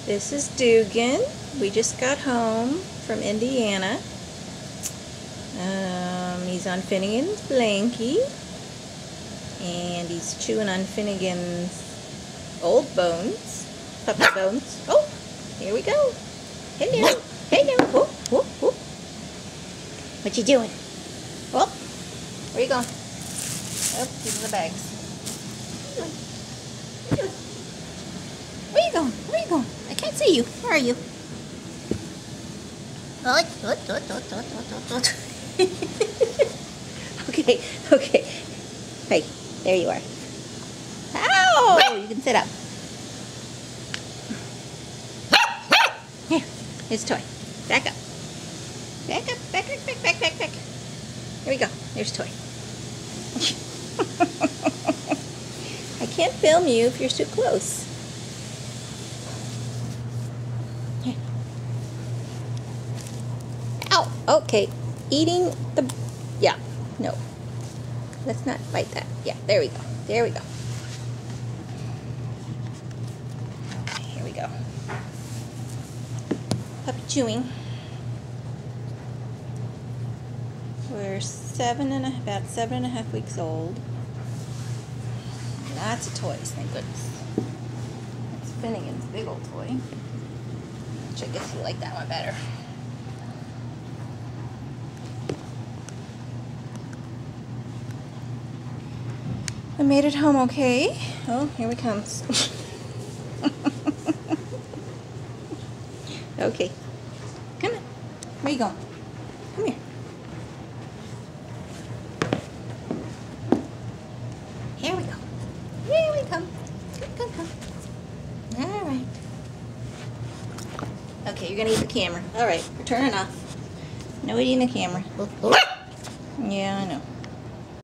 This is Dugan. We just got home from Indiana. He's on Finnegan's blankie. And he's chewing on Finnegan's old bones. Puppy bones. Oh, here we go. Hello. Hello. Whoop, whoop, whoop. What you doing? Oh, where you going? Oh, these are the bags. Where you going? Where you going? I can't see you. Where are you? Okay, okay. Hey, there you are. Ow! You can sit up. Here, here's a toy. Back up. Back up, back. Here we go. There's a toy. I can't film you if you're too close. Here. Ow! Okay. Eating the... Yeah. No. Let's not bite that. Yeah, there we go. There we go. Okay, here we go. Puppy chewing. We're about 7.5 weeks old. Lots of toys, thank goodness. That's Finnegan's big old toy. Which I guess you like that one better. I made it home okay. Oh, here he comes. Okay. Come on. Where you going? Come here. Here we go. Here we come. Come. All right. Okay, you're gonna eat the camera. All right, we're turning off. No eating the camera. Yeah, I know.